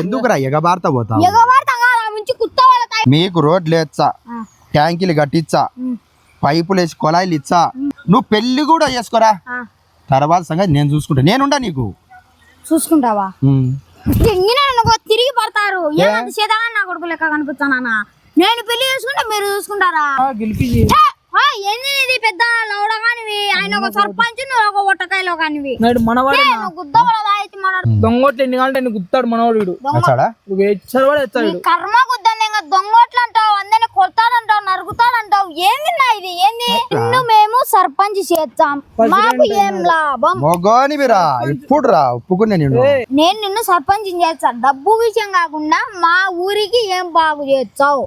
ఎందుకురా ఎగబార్త పోతా మీకు రోడ్లు వేచ్చా ట్యాంకీలు కట్టించా పైపులు వేసి కొలాయిలు ఇచ్చా నువ్వు పెళ్లి కూడా చేసుకోరా తర్వాత సంగతి నేను చూసుకుంటా నేనుండా నీకు చూసుకుంటావా తిరిగి పడతారు నా కొడుకు లెక్క కనిపిస్తానా నేను పెళ్లి చేసుకుంటే మీరు చూసుకుంటారా ఏంది పెద్ద లౌడగానివి ఆయన ఒక సర్పంచ్ నువ్వు ఒక ఒట్టకాయలో కానివి దొంగోట్లు ఎన్ని కావాలంటే గుర్తాడు మనవాడు కర్మ గుద్దండి ఇంకా దొంగోట్లు అంటావు అందరిని కొడతాడంటావు నరుగుతాడంటావు ఏంది నా ఇది ఏంది నిన్ను మేము సర్పంచ్ చేస్తాం మాకు ఏం లాభం ఇప్పుడు రా ఒప్పుకునే నేను నిన్ను సర్పంచ్ చేస్తా డబ్బు విషయం కాకుండా మా ఊరికి ఏం బాగు చేస్తావు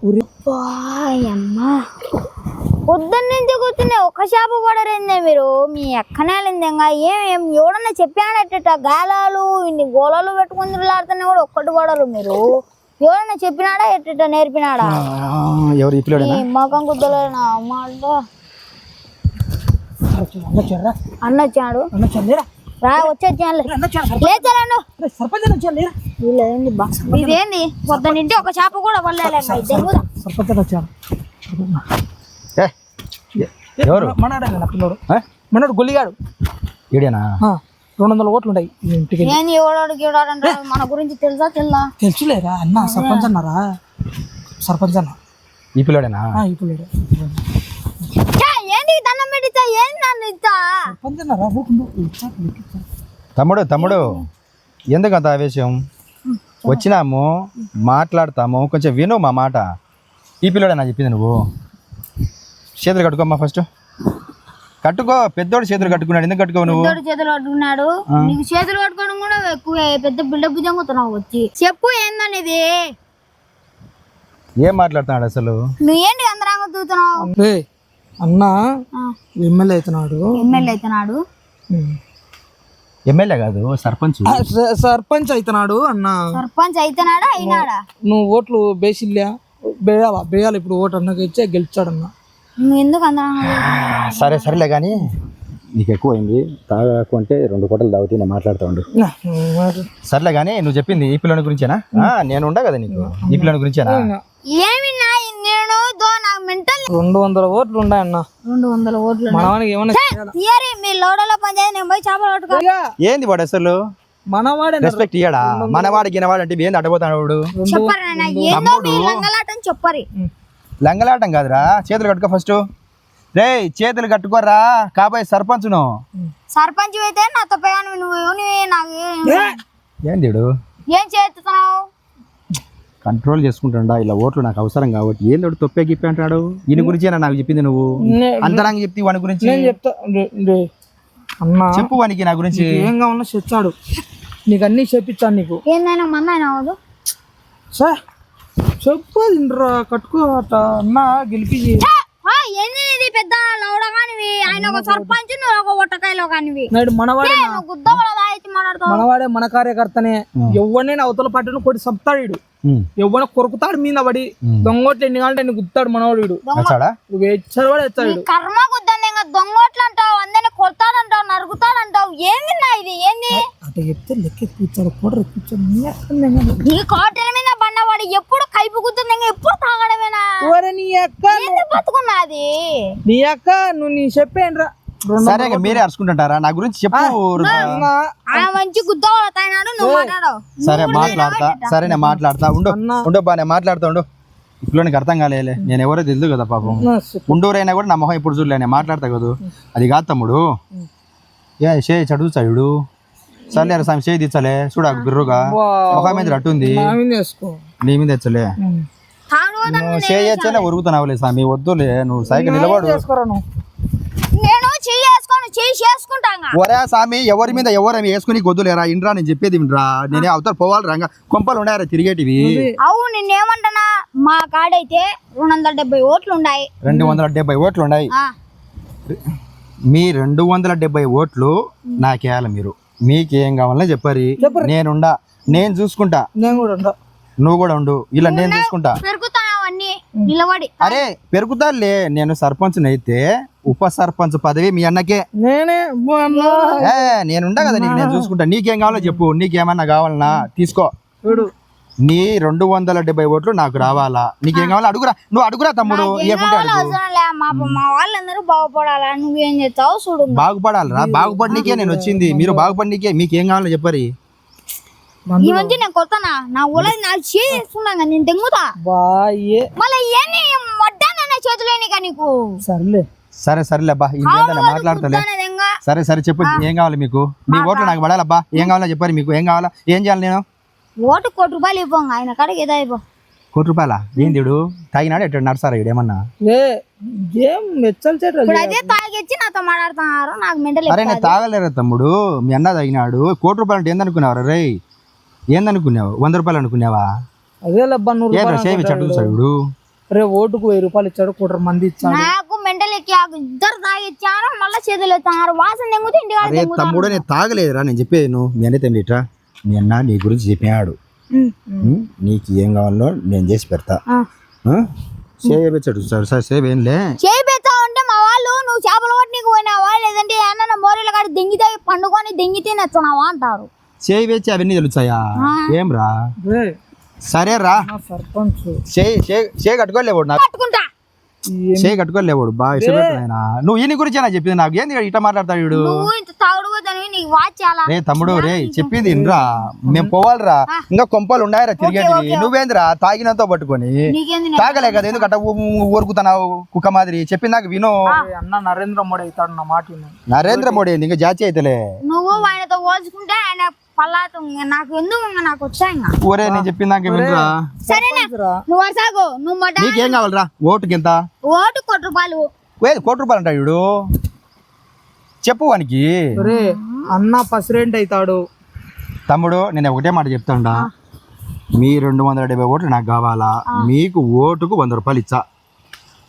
పొద్దున్న నుంచి కూర్చునే ఒక షాపు పడరేందే మీరు మీ ఎక్కనేలిందేగా ఏం ఎవడన్నా చెప్పాడట గాలాలు ఇన్ని గోళాలు పెట్టుకుని తిరుగులాడుతున్నా కూడా ఒక్కటి పడరు మీరు ఎవడన్నా చెప్పినాడా ఎట్ట నేర్పినాడా మకం కుద్దలేనా అన్న వచ్చాడు రా ఇదేంది పొద్దున్నింటి ఒక చేప కూడా పడలేదు మనోడు గొల్లిగాడు ఈడేనా 200 ఓట్లు ఉంటాయి ఇంటికి మన గురించి తెలుసులేరా అన్న సర్పంచ్ అన్నారా సర్పంచ్ అన్న ఈ పిల్లోడేనా ఈ పిల్లోడే తమ్ముడు ఎందుకంత ఆవేశం వచ్చినాము మాట్లాడతాము కొంచెం విను మా మాట ఈ పిల్లోడేనా చెప్పింది నువ్వు చేతులు కట్టుకోమ్మా ఫస్ట్ కట్టుకో పెద్దోడు చేతులు కట్టుకున్నాడు ఎందుకు కట్టుకో నువ్వు చేతులు కట్టుకున్నాడు నీకు చేతులు కట్టుకోవడం కూడా ఎక్కువ పెద్ద బిల్డప్ జంగుతున్నావు వచ్చి చెప్పు ఏందనేది ఏం మాట్లాడుతున్నాడు అసలు నువ్వు ఏంటి అందరంగా దూతున్నావు అన్న ఎమ్మెల్యే ఎమ్మెల్యే కాదు సర్పంచ్ అవుతున్నాడు అన్న సర్పంచ్ అవుతున్నాడా అయినాడా నువ్వు ఓట్లు బేసిల్లా బేయాలి ఇప్పుడు ఓటు అన్నకి ఇచ్చే గెలిచాడన్న సరేలే కానీ నీకు ఎక్కువ అయింది తాగకుంటే 2 పూటలు తాగుతూ నేను మాట్లాడుతూ ఉండు సర్లే కానీ నువ్వు చెప్పింది ఈ పిల్లని గురించేనా నేను ఉండా కదా నీకు ఈ పిల్లని గురించేనా 200 ఓట్లు ఉన్నాయన్న 200 ఓట్లు మనవానికి ఏంది వాడు అసలు మనవాడే రెస్పెక్ట్ ఇయ్యడా మనవాడు గినవాడు అంటే ఏంది అడగపోతాడు లంగలాటం కాదురా చేతులు కట్టుకో ఫస్ట్ రే చేతులు కట్టుకోరా కాబోయే సర్పంచ్ను సర్పంచ్ అయితే నాతో ఏంది ఏం చేస్తున్నావు కంట్రోల్ చేసుకుంటా ఇలా ఓట్లు నాకు అవసరం కాబట్టి ఏంది తొప్పే గిప్పి అంటాడు ఈయన గురించేనా నాకు చెప్పింది నువ్వు అంతరంగా చెప్తే వాని గురించి చెప్పు వానికి నా గురించి ఏం కావాలన్నా చెప్పాడు నీకు అన్ని చెప్పించాను నీకు ఏందైనా మందైనా అవదు సార్ చెప్పు కట్టుకో అన్న గెలిపి ఏంది పెద్ద లౌడగానివి ఆయన ఒక సర్పంచ్ నువ్వు ఒక ఒట్టకాయలో కానివి మనవాడే మన కార్యకర్తనే ఎవరినైనా అవతల పట్టును కొట్టి సంపుతాడు ఎవరైనా కొరుకుతాడు మీద పడి దొంగోట్లు ఎన్ని కావాలంటే ఎన్ని గుర్తాడు మనవాడు కర్మ గుద్దండి ఇంకా దొంగోట్లు అంటావు అందరిని కొడతాడంటావు నరుగుతాడంటావు ఏంది నా ఇది ఏంది అట్లా చెప్తే లెక్క కూర్చోడు కూడా కూర్చోడు నీ కోటల మీద బండవాడు ఎప్పుడు కైపు గుద్దండి ఎప్పుడు తాగడమేనా నీ అక్క బతుకున్నది నీ అక్క నువ్వు నీ చెప్పేండ్రా సరే మీరే అరుచుకుంటుంటారా నా గురించి చెప్పు మంచి గుద్దవాడు నువ్వు మాట్లాడు సరే మాట్లాడతా సరే నేను మాట్లాడతా ఉండు బా నేను మాట్లాడతా ఉండు ఇప్పుడు నీకు అర్థం కాలేలే నేను ఎవరో తెలుదు కదా పాపం ఉండూరైనా కూడా నా మొహం ఇప్పుడు చూడలే నేను మాట్లాడతా కదా అది కాదు తమ్ముడు చదువుతాడు సర్లే స్వామి చేయి తెచ్చలే చూడ బిర్రుగా మొహం మీద రట్టుంది నీ మీద తెచ్చలే నువ్వు చేయొచ్చనే ఉరుగుతున్నావులే స్వామి వద్దులే నువ్వు సైకిల్ నిలబడు ఒరే స్వామి ఎవరి మీద ఎవరు వేసుకుని గొద్దులేరా ఇండ్రా నేను చెప్పేది వినరా నేనే అవతల పోవాలి రంగా కొంపలు ఉన్నాయరా తిరిగేటివి అవును నేనేమంటున్నా మా కాడైతే 270 ఓట్లు ఉన్నాయి 270 ఓట్లు ఉన్నాయి మీ 270 ఓట్లు నాకేయాలి మీరు మీకేం కావాలని చెప్పారు నేనుండా నేను చూసుకుంటా నేను కూడా నువ్వు కూడా ఉండు ఇలా నేను చూసుకుంటా అవన్నీ నిలబడి అరే పెరుగుతాలే, నేను సర్పంచ్ అయితే ఉప సర్పంచ్ పదవి మీ అన్నకే. నేనే నేనుండా కదా నీకు, నేను చూసుకుంటా. నీకేం కావాలో చెప్పు, నీకేమన్నా కావాలన్నా తీసుకో. చూడు నీ 270 ఓట్లు నాకు రావాలా? నీకేం కావాలో అడుగురా, నువ్వు అడుగురా తమ్ముడు. అవసరం లే, మా వాళ్ళందరూ బాగుపడాలా, నువ్వేం చేస్తావు చూడు. బాగుపడాలరా, బాగుపడినీకే నేను వచ్చింది. మీరు బాగుపడినీకే, మీకేం కావాలో చెప్పరి. ఈ మంచి నేను కొత్తనా నా ఊళ్ళది నాకు చేసుకున్నాను, నేను తెంగుతా బాయే. మళ్ళీ ఇవన్నీ వడ్డానన్న చేతులేని నీకు. సర్లే సరేలేబ్బా, ఇంకేందా మాట్లాడతలే. సరే చెప్పు, ఏం కావాలి మీకు? మీ ఓట్లు నాకు పడాలబ్బా. ఏం కావాలో చెప్పారు, మీకు ఏం కావాలా? ఏం చేయాలి నేను? ఓటు ₹1 ఇవ్వంగా ఆయన కాడికి ఏదో అయిపో. ₹1? ఏం తీడు తాగినాడు ఎట్లా నడుసారా ఇడేమన్నా? ఏం మెచ్చలు చెట్టు ఇప్పుడు అదే తాగిచ్చి నాతో మాట్లాడుతున్నారు, నాకు మెంటల్. అరే నేను తాగలేరా తమ్ముడు, మీ అన్న తాగినాడు. ₹1 అంటే ఏందనుకున్నావు రే? ఏందనుకున్నావు? ₹100 అనుకున్నావా? అదే లబ్బా, చదువుడు. రే ఓటుకు ₹1000 ఇచ్చాడు, 1 మంది ఇచ్చాడు. నాకు మెంటల్ ఎక్కి ఇద్దరు తాగిచ్చారు, మళ్ళీ చేతులు ఎత్తున్నారు. వాసన తెంగుతూ ఇంటి అరే తమ్ముడు నేను తాగలేదురా, నేను చెప్పేది నువ్వు. మీ అన్న తెండిట్రా, మీ అన్న నీ గురించి చెప్పాడు. నీకు ఏం కావాలో నేను చేసి పెడతా. చేయబెచ్చాడు సార్, సేవేంలే చేయిస్తా ఉంటే మా వాళ్ళు నువ్వు చేపల పట్టినీకి పోయినావా, లేదంటే ఏమన్నా మోరీల కాడ దెంగితే పండుకొని దెంగి తినొచ్చున్నావా అంటారు. చేయి వేచి అవన్నీ తెలుస్తాయా? ఏం రా, సరే రా. సర్పంచ్ చేయి కట్టుకోలేవాడు, నాకు పట్టుకుంటా చేయి కట్టుకోలేవాడు. బాగా ఇష్టపెట్టాయన. నువ్వు ఈయన గురించి నా చెప్పింది నాకు. ఏంది ఇట్లా మాట్లాడతాడు వీడు? నువ్వు ఇంత తాగుడుకోదని నీకు వాచాలా? రే తమ్ముడు, రే చెప్పింది ఇన్రా, మేము పోవాలరా. ఇంకా కొంపలు ఉన్నాయరా తిరిగేటివి. నువ్వేంద్రా తాగినంతో పట్టుకొని? తాగలే కదా, ఎందుకంట ఊరుకుతున్నావు కుక్క మాదిరి? చెప్పిన నాకు విను. అన్న నరేంద్ర మోడీ అవుతాడు నా మాట. నరేంద్ర మోడీ ఏంది? ఇంకా జాతి అయితేలే. నువ్వు ఆయనతో పోల్చుకుంటే ఆయన పల్లాతో నాకు ఎందుకు నాకు వచ్చా. ఊరే నేను చెప్పిన దాకా వినరా? సరేనా, నువ్వు వరసాగు. నువ్వు మాట నీకేం కావాలరా? ఓటుకి ఎంత? ఓటు ₹1. ₹1 అంటాడు వీడు. చెప్పు వానికి. అన్న ప్రెసిడెంట్ అవుతాడు. తమ్ముడు నేను ఒకటే మాట చెప్తాడా, మీ 270 ఓట్లు నాకు కావాలా? మీకు ఓటుకు ₹100 ఇచ్చా.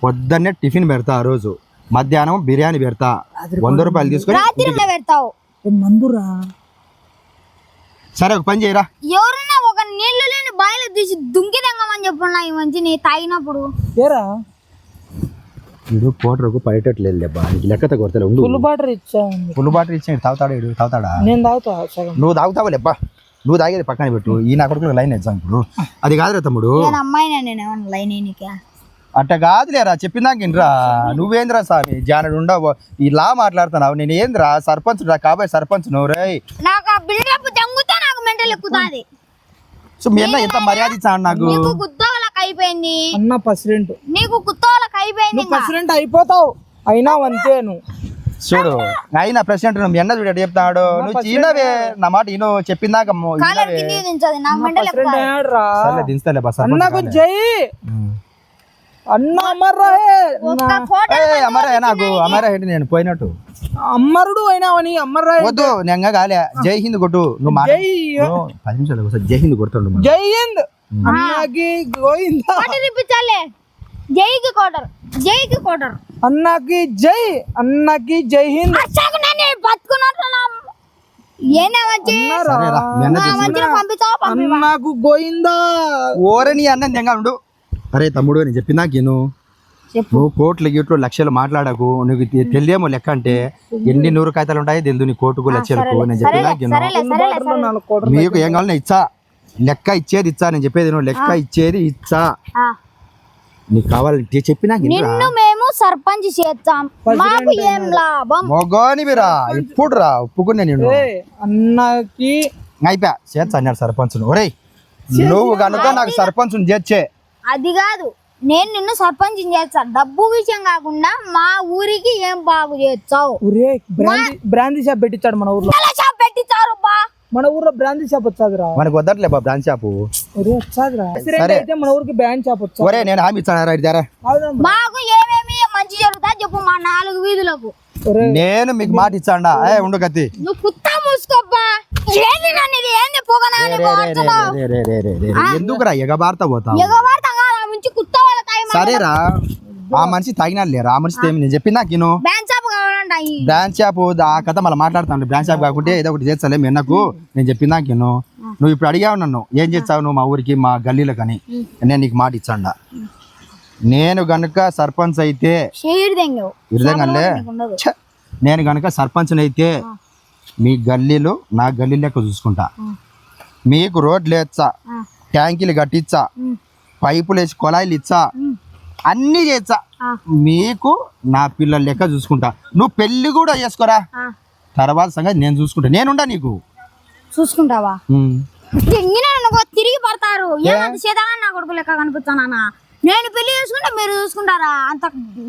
పొద్దున్నే టిఫిన్ పెడతా, ఆ రోజు మధ్యాహ్నం బిర్యానీ పెడతా. ₹100 తీసుకొని రాత్రి పెడతావు. మందురా. సరే ఒక పని చేయరా, ఎవరన్నా ఒక నీళ్లు లేని బాయిలో తీసి దుంకి తెంగమని చెప్పున్నా ఈ మంచి నీ తాగినప్పుడు. ఏరా వీడు కోటరకు పడేటట్లేదు లేబ్బా, నీకు లెక్కత కొరతలే. ఉండు, ఫుల్ బాటర్ ఇచ్చా. ఫుల్ బాటిల్ ఇచ్చాడు. తాగుతాడా వీడు? తాగుతాడా? నేను తాగుతా సగం. నువ్వు తాగుతావు లేబ్బా, నువ్వు తాగేది పక్కన పెట్టు. ఈ నా కొడుకు లైన్ ఎగ్జామ్ ఇప్పుడు అది కాదురా తమ్ముడు. నేను అమ్మాయినా, నేను ఏమన్నా లైన్ నీకే అట్ట కాదులేరా, చెప్పినాక ఇంట్రా. నువ్వేంద్రా స్వామి జానడు ఉండవు ఇలా మాట్లాడుతున్నావు. నేను ఏంద్రా సర్పంచ్ రా, కాబోయే సర్పంచ్ నువ్వు రే. నాకు ఆ బిల్డప్ తెంగుతా నాకు మెంటల్ ఎక్కుతాది. సో మీ అన్న ఎంత మర్యాద ఇచ్చాడు నాకు. నీకు గుత్తోళ్ళకి అయిపోయింది. అన్న ప్రెసిడెంట్. నీకు గుత్తోళ్ళకి అయిపోయింది. ప్రెసిడెంట్ అయిపోతావు అయినా అంతే నువ్వు. చూడు అయినా ప్రెసిడెంట్ మీ అన్న చూడ చెప్తాడు. నువ్వు చిన్నవే నా మాట ఇను. చెప్పిందాక కాలర్ కింద దించది నాకు మెంటల్ ఎక్కుతాది. దించుతాలే బస్. అన్నకు జై అన్న అమర్రా. అమరా నాకు అమరా ఏంటి? నేను పోయినట్టు అమ్మరుడు అయినావని అమ్మర్రా. వద్దు నేను కాలే. జై హింద్ కొట్టు నువ్వు. 10 నిమిషాలు ఒకసారి జై హింద్ కొడుతుండు. జై హింద్ అన్నకి గోవిందా. రిపించాలే. జైకి కోటర్, జైకి కోటర్. అన్నకి జై, అన్నకి జై హింద్. అన్నకు గోవిందా. ఓరే నీ అన్నం తెంగా ఉండు. అరే తమ్ముడు నేను చెప్పినా గిను, నువ్వు కోట్లు గిట్లు లక్షలు మాట్లాడకు. నువ్వు తెలియేమో లెక్క అంటే ఎన్ని 100 కాగితాలు ఉంటాయి తెలుదు నీ కోటుకు లక్షలకు. నేను చెప్పినా గిను, మీకు ఏం కావాలి నేను ఇచ్చా. లెక్క ఇచ్చేది ఇచ్చా. నేను చెప్పేది నువ్వు లెక్క ఇచ్చేది ఇచ్చా. నీకు కావాలంటే చెప్పినా మేము సర్పంచ్ చేస్తాం, మాకు ఏం లాభం? మొగోని మీరా ఇప్పుడు రా ఒప్పుకున్నా నేను. అన్నకి అయిపోయా చేస్తా అన్నాడు సర్పంచ్. ఒరేయ్ నువ్వు కనుక నాకు సర్పంచ్ చేర్చే. అది కాదు, నేను నిన్ను సర్పంచ్ చేస్తా. డబ్బు విషయం కాకుండా మా ఊరికి ఏం బాగు చేస్తావు? బ్రాందీ షాప్ పెట్టించాడు మన ఊర్లో. షాప్ పెట్టించారు బా. మన ఊర్లో బ్రాందీ షాప్ వచ్చాదిరా. మనకు వద్దట్లే బా బ్రాంచ్ షాప్. అయితే మన ఊరికి బ్రాంచ్ షాప్ వచ్చా. ఒరే నేను హామీ ఇచ్చాను. మాకు ఏమేమి మంచి జరుగుతా చెప్పు మా 4 వీధులకు. నేను మీకు మాట ఇచ్చాడా? ఉండు కత్తి. నువ్వు కుత్తా మూసుకోబ్బా. ఏంది నన్ను ఇది ఏంది పొగనా? ఎందుకురా ఎగబార్తా పోతావు? ఎగవార్తా కాదా మంచి కుత్తా వాళ్ళ తాయి. సరేరా ఆ మనిషి తాగినా లేరా? ఆ మనిషి ఏమి నేను చెప్పినా నేను బ్రాంచ్ షాప్ కావాలంట. బ్రాంచ్ షాప్ ఆ కథ మళ్ళీ మాట్లాడతాను. బ్రాంచ్ షాప్ కాకుంటే ఏదో ఒకటి చేస్తాలే మీ అన్నకు. నేను చెప్పినా నేను నువ్వు ఇప్పుడు అడిగావు నన్ను ఏం చేస్తావు నువ్వు మా ఊరికి మా గల్లీలకు అని. నేను నీకు మాట ఇచ్చాడా. నేను గనుక సర్పంచ్ అయితే షేర్ దెంగవు విధంగానే ఉండదు. నేను గనుక సర్పంచ్ని అయితే మీ గల్లీలో నా గల్లీ లెక్క చూసుకుంటా. మీకు రోడ్లు వేచ్చా, ట్యాంకీలు కట్టించా, పైపులు వేసి కొలాయిలు ఇచ్చా, అన్నీ చేచ్చా. మీకు నా పిల్లల లెక్క చూసుకుంటా. నువ్వు పెళ్లి కూడా చేసుకోరా, తర్వాత సంగతి నేను చూసుకుంటా. నేనుండా నీకు. చూసుకుంటావా? తిరిగి పడతారు. ఏమంత చేతగా నా కొడుకు లెక్క కనిపిస్తానా? నేను పెళ్లి చేసుకుంటే మీరు చూసుకుంటారా? అంత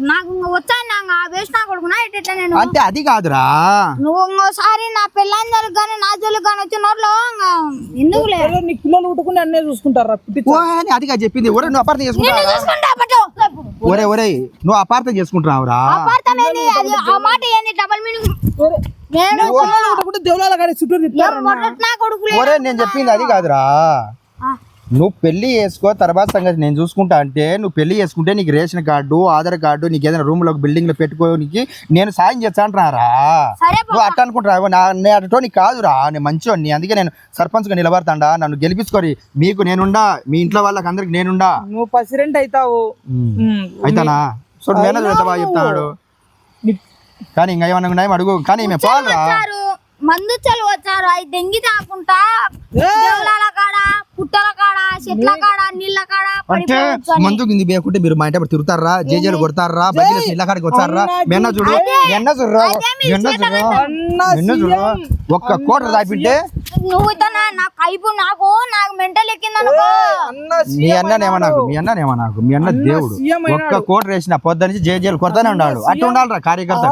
నాకు వచ్చాను వేసి నా కొడుకునా ఎట్లా? నేను అంటే అది కాదురా, నువ్వు ఇంకోసారి నా పెళ్ళాని జరుగు కానీ నా జరుగు కానీ వచ్చి నోట్లో ఎందుకు లేదు? నీ పిల్లలు ఉట్టుకుని అన్నీ చూసుకుంటారా? అది కాదు చెప్పింది. ఒరే నువ్వు అపార్థం చేసుకుంటావా? చూసుకుంటా పట్టు. ఒరే ఒరే నువ్వు అపార్థం చేసుకుంటున్నావురా. అపార్థం ఏంది? అది ఆ మాట ఏంది? Double meaning. నేను దేవుళ్ళ కానీ చుట్టూ తిప్పారు. నా కొడుకు ఒరే నేను చెప్పింది అది కాదురా. నువ్వు పెళ్లి చేసుకో, తర్వాత సంగతి నేను చూసుకుంటా. అంటే నువ్వు పెళ్లి చేసుకుంటే నీకు రేషన్ కార్డు, ఆధార్ కార్డు, నీకు ఏదైనా రూమ్ లో బిల్డింగ్ లో పెట్టుకోనికి నేను సాయం చేస్తా అంటున్నారా? నువ్వు అట్ట అనుకుంటున్నావు. నేను అటో నీకు కాదురా, నేను మంచివాడిని. అందుకే నేను సర్పంచ్ గా నిలబడతాడా. నన్ను గెలిపించుకోరి. మీకు నేనుండా, మీ ఇంట్లో వాళ్ళకి అందరికి నేనుండా. నువ్వు ప్రెసిడెంట్ అవుతావు. అయితానా? సో మేనేజర్ అయితే బాగా చెప్తాడు. కానీ ఇంకా ఏమన్నా అడుగు. కానీ మేము పోవాలరా. మందు చలు వచ్చారు. అవి దెంగి తాకుంటా దేవుళ్ళ కాడ, పుట్టల కాడ, చెట్ల కాడ, నీళ్ళ కాడ అంటే మందు కింది బేకుంటే మీరు మా ఇంటి తిరుగుతారా, జేజేలు కొడతారా, బయట ఇళ్ళ కాడికి వచ్చారా? మెన్న చూడు, మెన్న చూడరా, మెన్న చూడరా. ఒక్క కోట దాపిట్టే నువ్వు నా కైపు నాకు మెంటల్ ఎక్కిందనుకో. మీ అన్ననేమో నాకు, మీ అన్ననేమో నాకు, మీ అన్న దేవుడు. ఒక్క కోట వేసిన పొద్దు నుంచి జేజేలు కొడతానే ఉన్నాడు. అట్లా ఉండాలిరా కార్యకర్త.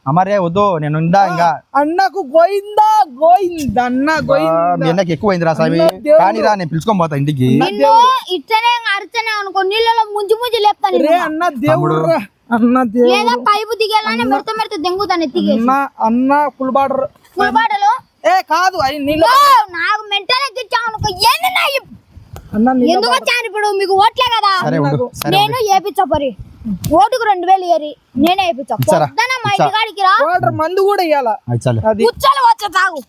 అమరే వద్దు, నేను ఉందా ఇంకా అన్నకు గోయిందా గోయిందా అన్న గోయిందా. మీ అన్నకి ఎక్కువైంది రా స్వామి. కానీ రా నేను పిలుచుకొని పోతా ఇంటికి. నిన్ను ఇట్లనే అరుచనే అనుకో, నీళ్ళలో ముంచి ముంచి లేపుతాను. అన్న దేవుడు, అన్న దేవుడు. లేదా పైపు దిగేలానే మెడత మెడత దెంగుతాను ఎత్తికి. అన్న పుల్బాడరు పుల్బాటలు కాదు అవి నీళ్ళు. నాకు మెంటల్ ఎక్కించావు అనుకో. ఏంది నా అన్న ఎందుకు వచ్చాను ఇప్పుడు? మీకు ఓట్లే కదా. నేను ఏపించపరి ఓటుకు 2000 ఏరి నేనే ఏపించా. మా ఇంటికాడికి రా. మందు కూడా ఇయ్యాల. కూర్చొని వచ్చా తాగు.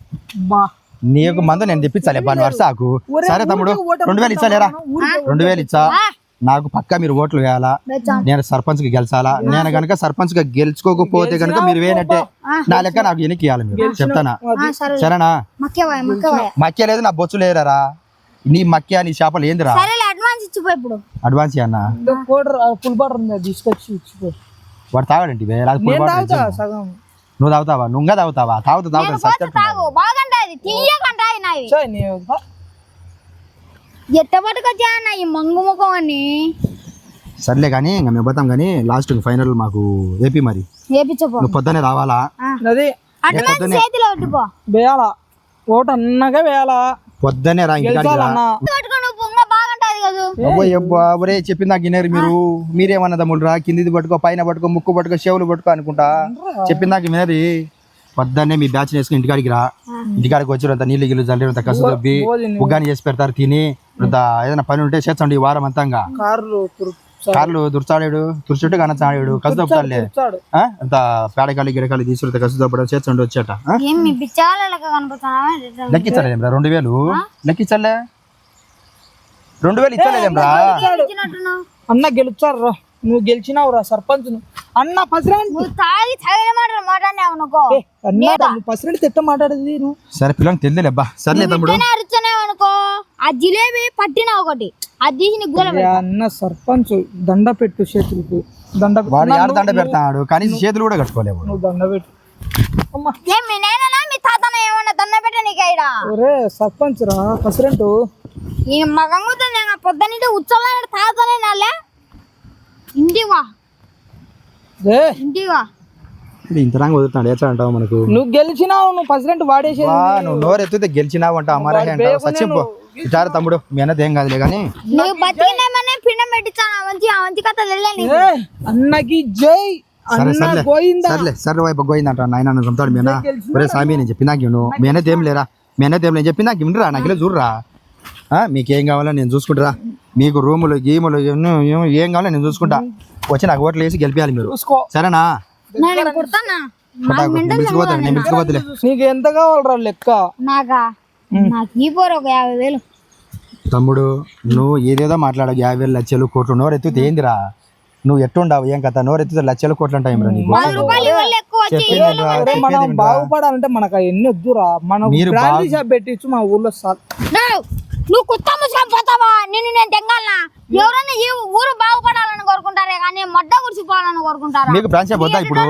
నీకు మందు నేను తెప్పించాలి బాగా వర్షాకు. సరే తమ్ముడు 2000 ఇచ్చాలేరా. 2000 ఇచ్చా. నాకు పక్కా మీరు ఓట్లు వేయాలా. నేను సర్పంచ్ కి గెలిచాలా. నేను గనక సర్పంచ్ గా గెలుచుకోకపోతే గనక మీరు వేయనట్టే. నా లెక్క నాకు ఎన్నికి ఇవ్వాలి మీరు. చెప్తానా? సరేనా? మక్కే లేదు, నా బొచ్చు లేరా. నీ మక్కియా నీ చేపలు ఏందిరా? అడ్వాన్స్ అన్న తీసుకొచ్చి వాడు తాగాడంటే నువ్వు తాగుతావా? నువ్వు తాగుతావా? ఎట్ట పట్టుకొచ్చా ఈ మంగు ముఖం అని. సర్లే కానీ ఇంకా మేము పోతాం. కానీ లాస్ట్ ఫైనల్ మాకు ఏపీ మరి నువ్వు పొద్దునే రావాలా. వేయాలా ఓటు అన్నగా వేయాలా. పొద్దునే రా ఇంటికాడికి రా. ఒరే చెప్పింది నాకు వినేరు మీరు. మీరేమన్నా తమ్ముడు రా, కిందిది పట్టుకో, పైన పట్టుకో, ముక్కు పట్టుకో, చెవులు పట్టుకో అనుకుంటా. చెప్పింది నాకు వినేది. పొద్దున్నే మీ బ్యాచ్ వేసుకుని ఇంటికాడికి రా. ఇంటికాడికి వచ్చి నీళ్ళు గిల్లు జల్లి కసు దబ్బి బుగ్గాని చేసి పెడతారు. తిని ఏదైనా పని ఉంటే చేర్చండి ఈ వారం అంతా. కార్లు దుర్చాడాడు, తుర్చుట్టు కనచాడాడు, కసు దప్పుతాడులే. అంత పేడకాలి గిడకాలి తీసుకుంటే కసు దప్పడం చేర్చండి వచ్చేట. లెక్కించలేదేమ్రా 2000? లెక్కించలే 2000 ఇచ్చలేదేమ్రా. అన్న గెలుచారు రా. నువ్వు గెలిచినావు రా సర్పంచ్. అన్న ప్రెసిడెంట్ ప్రెసిడెంట్ తిట్ట మాట్లాడేది నువ్వు. సరే పిల్లలు తెలియలేబ్బా. సర్లే తమ్ముడు అనుకో. ఆ జిలేబీ పట్టిన ఒకటి అది అన్న సర్పంచ్ దండ పెట్టు చేతులకు. దండ వాడు యాడ దండ పెడతాడు కానీ చేతులు కూడా కట్టుకోలేవు. నువ్వు దండ పెట్టు. మీ తాత ఏమన్నా దండ పెట్ట నీకైడా? సర్పంచ్ రా ప్రెసిడెంట్. ఈ మగంగుతుంది పొద్దున్నే ఉత్సవాలు తాతనే నాలే. ఇంటివా ఇంటివా ఇంత రంగు వదులుతాడు ఏచా అంటావు మనకు. నువ్వు గెలిచినావు, నువ్వు ప్రెసిడెంట్ వాడేసి నువ్వు నోరు ఎత్తితే గెలిచినావు అంట. అమరా అంటావు. సచ్చిపో ఇటారు తమ్ముడు. మీ అన్నది ఏం కాదులే కానీ పిండం పెట్టించాను. అన్నకి జై. సర్లే సర్లే వైపు గోయిందంట. నాయన చంపుతాడు మీ అన్న. ఒరే స్వామి నేను చెప్పినా నువ్వు మీ అన్నది ఏం లేరా. మీ అన్నది ఏం లేదు చెప్పినా వినరా. నాకు ఇలా చూడరా. మీకేం కావాలో నేను చూసుకుంటారా. మీకు రూములు గీములు ఏం కావాలో నేను చూసుకుంటా. వచ్చి నాకు ఓట్లు వేసి గెలిపించాలి మీరు. సరేనా? నీకు ఎంత కావాలరా లెక్క? నాకు ఈ పోరు ఒక 50,000. తమ్ముడు నువ్వు ఏదేదో మాట్లాడవు 50,000 లక్షలు కోట్లు నోరెత్తుతే ఏందిరా నువ్వు ఎట్టుండవు ఏం కథ నోరెత్తుతే లక్షల కోట్లు అంటాయి రా నీకు 10 రూపాయలు ఇవ్వాలి ఎక్కువ వచ్చి చెప్పేది ఏంట్రా? అరే చెప్పేది మనం ఏంట్రా? బాగుపడాలంటే మనకు ఎన్ని వద్దురా మనం మీరు బ్రాండీ షాప్ పెట్టించు మా ఊర్లో సార్ నువ్వు కుత్త ముసుకొని పోతావా నిన్ను నేను తెంగాలనా ఎవరైనా ఈ ఊరు బాగుపడాలని కోరుకుంటారే కానీ మడ్డ గురిసిపోవాలని కోరుకుంటారా మీకు బ్రాంచ్ షాప్ వద్దా ఇప్పుడు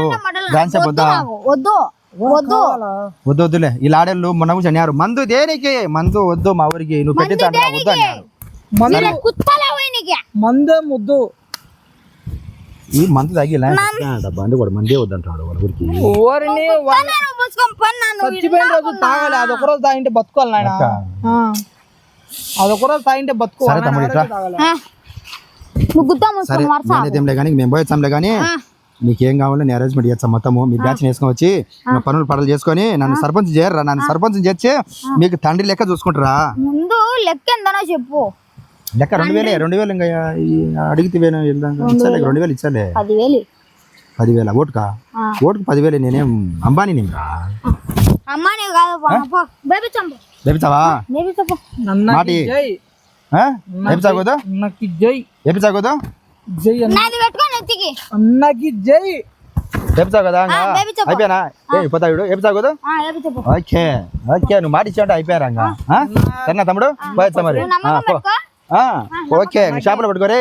బ్రాంచ్ షాప్ వద్దా వద్దు వద్దు వద్దు వద్దులే ఈ లాడేళ్ళు మొన్న కూర్చొని అన్నారు మందు దేనికి మందు వద్దు మా ఊరికి నువ్వు పెట్టించా వద్దు అన్నారు కుత్తలే పోయినకి మందే ముద్దు ఈ మందు తాగిలా బండి కూడా మందే వద్దంటాడు వాళ్ళ ఊరికి ఓరిని చచ్చిపోయిన రోజు తాగాలి అదొక రోజు తాగింటే బతుకోవాలి నాయన అదొక రోజు తాగింటే సరే బతుకోవాలి తమ్ముడు ఇట్రా నువ్వు గుత్త సరే ముసుకొని వరసా నేనేదేంలే కానీ మేము పోయొచ్చాంలే కానీ నీకేం కావాలో నేను అరేంజ్మెంట్ చేస్తాం మొత్తము మీ బ్యాచ్ వేసుకొని వచ్చి మా పనులు పడలు చేసుకొని నన్ను సర్పంచ్ చేయరా నన్ను సర్పంచ్ చేర్చి మీకు తండ్రి లెక్క చూసుకుంటారా ముందు లెక్క ఎంతనో చెప్పు లెక్క 2,000 ఇంకా అడిగితే ఇచ్చాలే 2,000 ఇచ్చాలే 10,000 10,000 ఓటుకా ఓటుకు 10,000 నేనేం అంబానీ నింగా అమ్మా నీవు కాదు బేబీ చంపు లేపిస్తావా బేబీ చంపు మాటి లేపిస్తాగోదు అన్నకి జై లేపిస్తాగోదు జై నాది పెట్టుకొని ఎత్తికి అన్నకి జై లేపిస్తావు కదా బేబీ చెప్పు. అయిపోయానా ఏ పోతాడు లేపిస్తాగోదు బేబీ చెప్పు ఓకే ఓకే నువ్వు మాట ఇచ్చావంటే అయిపోయారా ఇంకా సరేనా తమ్ముడు పోయొచ్చా మరి నమ్మకం పెట్టుకో ఓకే చేపలు పట్టుకోరే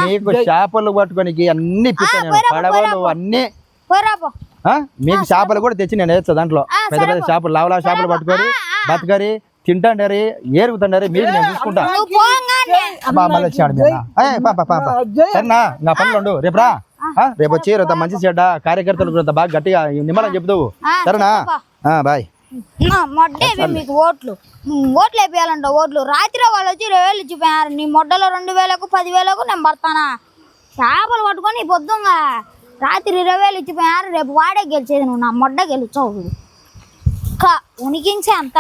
మీకు చేపలు పట్టుకోనికి అన్ని ఇప్పిస్తాను నేను పడవలు అన్ని పోరాపో మీకు చేపలు కూడా తెచ్చి నేను వేస్తా దాంట్లో పెద్ద పెద్ద చేపలు లావలా చేపలు పట్టుకొని బతకరి తింటాండారి ఏరుగుతాండారి మీరు నేను చూసుకుంటా నువ్వు పోగానే మళ్ళీ వచ్చాడు సరేనా నా పనులు ఉండు రేపు రా రేపు వచ్చి రేపు మంచి చెడ్డ కార్యకర్తలు బాగా గట్టిగా నిమ్మలని చెప్తావు సరేనా బాయ్ మొడ్డేవి మీకు ఓట్లు వేపియాలంట ఓట్లు రాత్రి వాళ్ళు వచ్చి 20,000 ఇచ్చిపోయారు నీ మొడ్డలో 2,000కు 10,000కు నేను పడతానా చేపలు పట్టుకొని పొద్దుగా రాత్రి 20,000 ఇచ్చిపోయారు రేపు వాడే గెలిచేది నువ్వు నా మొడ్డ గెలిచావు ఉనికించే అంత